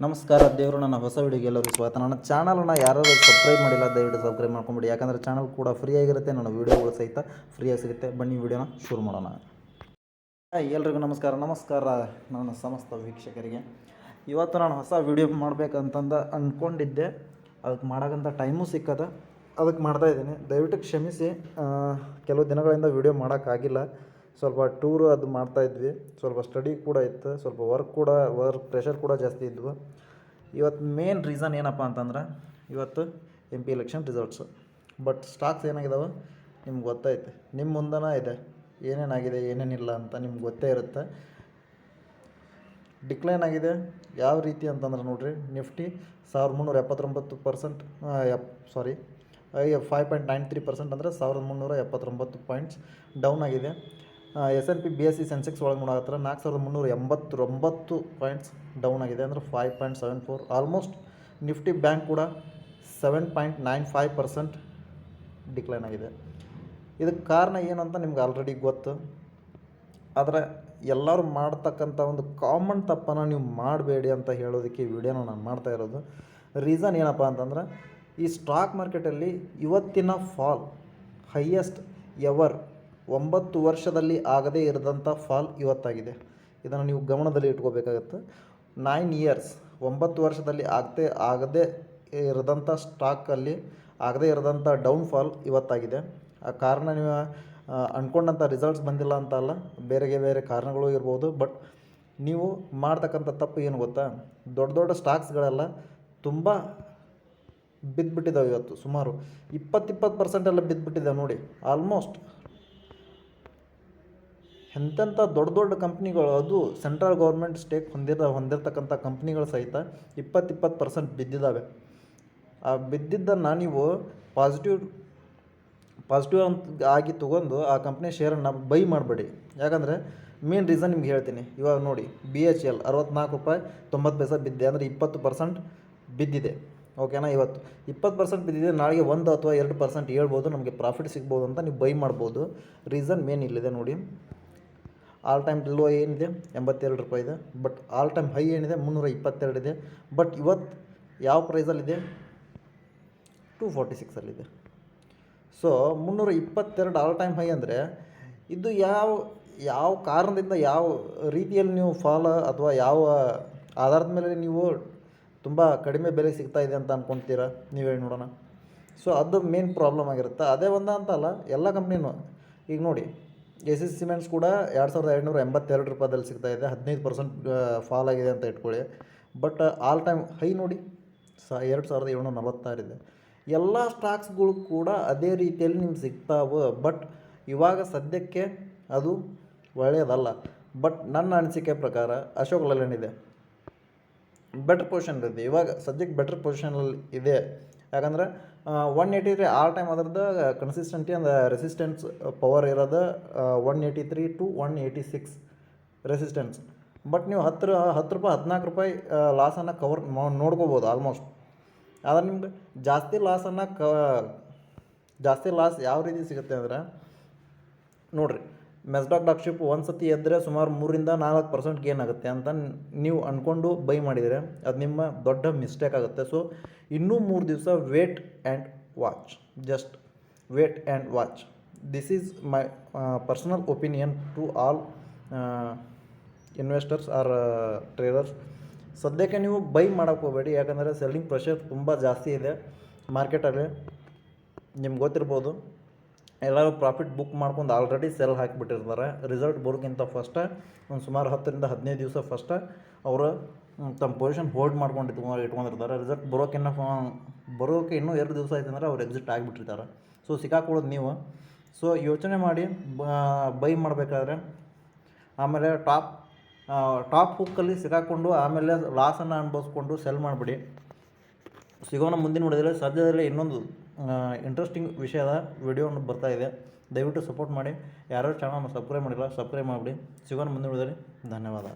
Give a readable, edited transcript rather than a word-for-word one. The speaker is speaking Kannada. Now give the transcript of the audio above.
ನಮಸ್ಕಾರ ದೇವರು, ನನ್ನ ಹೊಸ ವಿಡಿಯೋಗೆ ಎಲ್ಲರಿಗೂ ಸ್ವಾಗತ. ನನ್ನ ಚಾನಲನ್ನು ಯಾರು ಸಬ್ಸ್ಕ್ರೈಬ್ ಮಾಡಿಲ್ಲ ದಯವಿಟ್ಟು ಸಬ್ಸ್ಕ್ರೈಬ್ ಮಾಡ್ಕೊಂಬಿಡಿ. ಯಾಕಂದರೆ ಚಾನಲ್ ಕೂಡ ಫ್ರೀ ಆಗಿರುತ್ತೆ, ನನ್ನ ವೀಡಿಯೋಗಳು ಸಹಿತ ಫ್ರೀಯಾಗಿ ಸಿಗುತ್ತೆ. ಬನ್ನಿ ವಿಡಿಯೋನ ಶುರು ಮಾಡೋಣ. ಎಲ್ರಿಗೂ ನಮಸ್ಕಾರ ನನ್ನ ಸಮಸ್ತ ವೀಕ್ಷಕರಿಗೆ. ಇವತ್ತು ನಾನು ಹೊಸ ವಿಡಿಯೋ ಮಾಡಬೇಕಂತಂದು ಅಂದ್ಕೊಂಡಿದ್ದೆ. ಅದಕ್ಕೆ ಮಾಡೋಕ್ಕಂಥ ಟೈಮು ಸಿಕ್ಕದ, ಅದಕ್ಕೆ ಮಾಡ್ತಾಯಿದ್ದೀನಿ. ದಯವಿಟ್ಟು ಕ್ಷಮಿಸಿ, ಕೆಲವು ದಿನಗಳಿಂದ ವಿಡಿಯೋ ಮಾಡೋಕ್ಕಾಗಿಲ್ಲ. ಸ್ವಲ್ಪ ಟೂರು ಅದು ಮಾಡ್ತಾಯಿದ್ವಿ, ಸ್ವಲ್ಪ ಸ್ಟಡಿ ಕೂಡ ಇತ್ತು, ಸ್ವಲ್ಪ ವರ್ಕ್ ಪ್ರೆಷರ್ ಕೂಡ ಜಾಸ್ತಿ ಇದ್ವು. ಇವತ್ತು ಮೇನ್ ರೀಸನ್ ಏನಪ್ಪ ಅಂತಂದ್ರೆ, ಇವತ್ತು MP election results. But stocks ಏನಾಗಿದ್ದಾವೆ ನಿಮ್ಗೆ ಗೊತ್ತೈತೆ, ನಿಮ್ಮ ಮುಂದನೇ ಇದೆ ಏನೇನಾಗಿದೆ ಏನೇನಿಲ್ಲ ಅಂತ ನಿಮ್ಗೆ ಗೊತ್ತೇ ಇರುತ್ತೆ. ಡಿಕ್ಲೈನ್ ಆಗಿದೆ ಯಾವ ರೀತಿ ಅಂತಂದ್ರೆ ನೋಡಿರಿ, ನಿಫ್ಟಿ 1379%, 5.93% ಅಂದರೆ 1379 ಪಾಯಿಂಟ್ಸ್ ಡೌನ್ ಆಗಿದೆ. S&P BSE ಸೆನ್ಸೆಕ್ಸ್ ಒಳಗೆ ನೋಡೋತ್ರ 4389 ಪಾಯಿಂಟ್ಸ್ ಡೌನ್ ಆಗಿದೆ, ಅಂದರೆ 5.74. ಆಲ್ಮೋಸ್ಟ್ ನಿಫ್ಟಿ ಬ್ಯಾಂಕ್ ಕೂಡ 7.95% ಡಿಕ್ಲೈನ್ ಆಗಿದೆ. ಇದಕ್ಕೆ ಕಾರಣ ಏನಂತ ನಿಮ್ಗೆ ಆಲ್ರೆಡಿ ಗೊತ್ತು. ಆದರೆ ಎಲ್ಲರೂ ಮಾಡ್ತಕ್ಕಂಥ ಒಂದು ಕಾಮನ್ ತಪ್ಪನ್ನು ನೀವು ಮಾಡಬೇಡಿ ಅಂತ ಹೇಳೋದಕ್ಕೆ ಈ ವಿಡಿಯೋನ ನಾನು ಮಾಡ್ತಾ ಇರೋದು. ರೀಸನ್ ಏನಪ್ಪ ಅಂತಂದ್ರೆ, ಈ ಸ್ಟಾಕ್ ಮಾರ್ಕೆಟಲ್ಲಿ ಇವತ್ತಿನ ಫಾಲ್ ಹೈಯೆಸ್ಟ್ ಎವರ್ 9 ವರ್ಷದಲ್ಲಿ ಆಗದೇ ಇರದಂಥ ಫಾಲ್ ಇವತ್ತಾಗಿದೆ. ಇದನ್ನು ನೀವು ಗಮನದಲ್ಲಿ ಇಟ್ಕೋಬೇಕಾಗತ್ತೆ. 9 ಇಯರ್ಸ್ 9 ವರ್ಷದಲ್ಲಿ ಆಗದೇ ಇರದಂಥ ಸ್ಟಾಕಲ್ಲಿ ಆಗದೇ ಇರದಂಥ ಡೌನ್ಫಾಲ್ ಇವತ್ತಾಗಿದೆ. ಆ ಕಾರಣ ನೀವು ಅಂದ್ಕೊಂಡಂಥ ರಿಸಲ್ಟ್ಸ್ ಬಂದಿಲ್ಲ ಅಂತ ಅಲ್ಲ, ಬೇರೆ ಕಾರಣಗಳು ಇರ್ಬೋದು. ಬಟ್ ನೀವು ಮಾಡ್ತಕ್ಕಂಥ ತಪ್ಪು ಏನು ಗೊತ್ತಾ, ದೊಡ್ಡ ಸ್ಟಾಕ್ಸ್ಗಳೆಲ್ಲ ತುಂಬ ಬಿದ್ದುಬಿಟ್ಟಿದ್ದಾವೆ. ಇವತ್ತು ಸುಮಾರು 20% ಎಲ್ಲ ಬಿದ್ದುಬಿಟ್ಟಿದ್ದಾವೆ ನೋಡಿ. ಆಲ್ಮೋಸ್ಟ್ ಎಂತೆಂಥ ದೊಡ್ಡ ಕಂಪ್ನಿಗಳು, ಅದು ಸೆಂಟ್ರಲ್ ಗೌರ್ಮೆಂಟ್ ಸ್ಟೇಕ್ ಹೊಂದಿರತಕ್ಕಂಥ ಕಂಪ್ನಿಗಳು ಸಹಿತ 20% ಬಿದ್ದಿದ್ದಾವೆ. ಆ ಬಿದ್ದಿದ್ದನ್ನು ನೀವು ಪಾಸಿಟಿವ್ ಅಂತ ಆಗಿ ತೊಗೊಂಡು ಆ ಕಂಪ್ನಿ ಶೇರನ್ನು ಬೈ ಮಾಡಬೇಡಿ. ಯಾಕಂದರೆ ಮೇನ್ ರೀಸನ್ ನಿಮ್ಗೆ ಹೇಳ್ತೀನಿ. ಇವಾಗ ನೋಡಿ, BHEL 64 ರೂಪಾಯಿ 90 ಪೈಸೆ ಬಿದ್ದಿದೆ, ಅಂದರೆ 20% ಬಿದ್ದಿದೆ. ಓಕೆನಾ? ಇವತ್ತು 20% ಬಿದ್ದಿದೆ, ನಾಳೆಗೆ 1 ಅಥವಾ 2% ಹೇಳ್ಬೋದು, ನಮಗೆ ಪ್ರಾಫಿಟ್ ಸಿಗ್ಬೋದು ಅಂತ ನೀವು ಬೈ ಮಾಡ್ಬೋದು. ರೀಸನ್ ಮೇನ್ ಇಲ್ಲಿದೆ ನೋಡಿ. ಆಲ್ ಟೈಮ್ ಲೋ ಏನಿದೆ 82 ರೂಪಾಯಿ ಇದೆ, ಬಟ್ ಆಲ್ ಟೈಮ್ ಹೈ ಏನಿದೆ 322 ಇದೆ. ಬಟ್ ಇವತ್ತು ಯಾವ ಪ್ರೈಸಲ್ಲಿದೆ? 246 ಸೊ 322 ಆಲ್ ಟೈಮ್ ಹೈ ಅಂದರೆ ಇದು ಯಾವ ಕಾರಣದಿಂದ, ಯಾವ ರೀತಿಯಲ್ಲಿ ನೀವು ಫಾಲ್ ಅಥವಾ ಯಾವ ಆಧಾರದ ಮೇಲೆ ನೀವು ತುಂಬ ಕಡಿಮೆ ಬೆಲೆ ಸಿಗ್ತಾಯಿದೆ ಅಂತ ಅಂದ್ಕೊಳ್ತೀರಾ? ನೀವು ಹೇಳಿ ನೋಡೋಣ. ಸೊ ಅದು ಮೇನ್ ಪ್ರಾಬ್ಲಮ್ ಆಗಿರುತ್ತೆ. ಅದೇ ಅಂತಲ್ಲ, ಎಲ್ಲ ಕಂಪ್ನಿನೂ. ಈಗ ನೋಡಿ, AC ಸಿಮೆಂಟ್ಸ್ ಕೂಡ 2782 ರೂಪಾಯಿದಲ್ಲಿ ಸಿಗ್ತಾಯಿದೆ, 15% ಫಾಲ್ ಆಗಿದೆ ಅಂತ ಇಟ್ಕೊಳ್ಳಿ. ಬಟ್ ಆಲ್ ಟೈಮ್ ಹೈ ನೋಡಿ 2746 ಇದೆ. ಎಲ್ಲ ಸ್ಟಾಕ್ಸ್ಗಳು ಕೂಡ ಅದೇ ರೀತಿಯಲ್ಲಿ ನಿಮ್ಗೆ ಸಿಗ್ತಾವೆ. ಬಟ್ ಇವಾಗ ಸದ್ಯಕ್ಕೆ ಅದು ಒಳ್ಳೆಯದಲ್ಲ. ಬಟ್ ನನ್ನ ಅನಿಸಿಕೆ ಪ್ರಕಾರ ಅಶೋಕ್ ಲೇಲ್ಯಾಂಡ್ ಇದೆ, ಬೆಟರ್ ಪೊಸಿಷನ್ಲಿದೆ. ಇವಾಗ ಸದ್ಯಕ್ಕೆ ಬೆಟರ್ ಪೊಸಿಷನಲ್ಲಿ ಇದೆ. ಯಾಕಂದರೆ 183 ಆಲ್ ಟೈಮ್ ಅದರದ್ದು ಕನ್ಸಿಸ್ಟೆಂಟಿ ಅಂದರೆ ರೆಸಿಸ್ಟೆನ್ಸ್ ಪವರ್ ಇರೋದು 183 to 186 ರೆಸಿಸ್ಟೆನ್ಸ್. ಬಟ್ ನೀವು 10 ರೂಪಾಯಿ 14 ರೂಪಾಯಿ ಲಾಸನ್ನು ಕವರ್ ನೋಡ್ಕೋಬೋದು ಆಲ್ಮೋಸ್ಟ್. ಆದರೆ ನಿಮ್ಗೆ ಜಾಸ್ತಿ ಲಾಸ್ ಯಾವ ರೀತಿ ಸಿಗುತ್ತೆ ಅಂದರೆ ನೋಡಿರಿ, ಮೆಸ್ಡಾಕ್ ಶಿಪ್ ಒಂದು ಸತಿ ಎದ್ದರೆ ಸುಮಾರು 3-4% ಗೇನ್ ಆಗುತ್ತೆ ಅಂತ ನೀವು ಅಂದ್ಕೊಂಡು ಬೈ ಮಾಡಿದರೆ ಅದು ನಿಮ್ಮ ದೊಡ್ಡ ಮಿಸ್ಟೇಕ್ ಆಗುತ್ತೆ. ಸೊ ಇನ್ನೂ 3 ದಿವಸ wait and watch, just wait and watch. This is my personal opinion to all investors or traders. ಸದ್ಯಕ್ಕೆ ನೀವು ಬೈ ಮಾಡೋಕ್ಕೆ ಹೋಗಬೇಡಿ, ಯಾಕಂದರೆ ಸೆಲ್ಲಿಂಗ್ ಪ್ರೆಷರ್ ತುಂಬ ಜಾಸ್ತಿ ಇದೆ ಮಾರ್ಕೆಟಲ್ಲಿ. ನಿಮ್ಗೆ ಗೊತ್ತಿರ್ಬೋದು, ಎಲ್ಲರೂ ಪ್ರಾಫಿಟ್ ಬುಕ್ ಮಾಡ್ಕೊಂಡು ಆಲ್ರೆಡಿ ಸೆಲ್ ಹಾಕಿಬಿಟ್ಟಿರ್ತಾರೆ. ರಿಸಲ್ಟ್ ಬರೋಕ್ಕಿಂತ ಫಸ್ಟ ಒಂದು ಸುಮಾರು 10-15 ದಿವಸ ಫಸ್ಟ ಅವರು ತಮ್ಮ ಪೊಸಿಷನ್ ಹೋಲ್ಡ್ ಮಾಡ್ಕೊಂಡು ಇಟ್ಕೊಂಡಿರ್ತಾರೆ. ರಿಸಲ್ಟ್ ಬರೋಕ್ಕೆ ಇನ್ನೂ 2 ದಿವಸ ಆಯ್ತು ಅಂದರೆ ಅವ್ರು ಎಕ್ಸಿಟ್ ಆಗಿಬಿಟ್ಟಿರ್ತಾರೆ. ಸೊ ಸಿಕ್ಕಾಕೊಳ್ಳೋದು ನೀವು. ಸೊ ಯೋಚನೆ ಮಾಡಿ ಬೈ ಮಾಡಬೇಕಾದ್ರೆ. ಆಮೇಲೆ ಟಾಪ್ ಹುಕ್ಕಲ್ಲಿ ಸಿಕ್ಕಾಕ್ಕೊಂಡು ಆಮೇಲೆ ಲಾಸನ್ನು ಅನುಭವಿಸ್ಕೊಂಡು ಸೆಲ್ ಮಾಡಿಬಿಡಿ. ಸಿಗೋಣ ಮುಂದಿನ ವಿಡಿಯೋದಲ್ಲಿ. ಸದ್ಯದಲ್ಲೇ ಇನ್ನೊಂದು ಇಂಟ್ರೆಸ್ಟಿಂಗ್ ವಿಷಯದ ವಿಡಿಯೋ ಬರ್ತಾಯಿದೆ. ದಯವಿಟ್ಟು ಸಪೋರ್ಟ್ ಮಾಡಿ. ಯಾರ್ಯಾರು ಚಾನಲ್ನ ಸಬ್ಸ್ಕ್ರೈಬ್ ಮಾಡಿಲ್ಲ ಸಬ್ಸ್ಕ್ರೈಬ್ ಮಾಡಿಬಿಡಿ. ಸಿಗೋಣ ಮುಂದಿನ ವಿಡಿಯೋದಲ್ಲಿ. ಧನ್ಯವಾದ.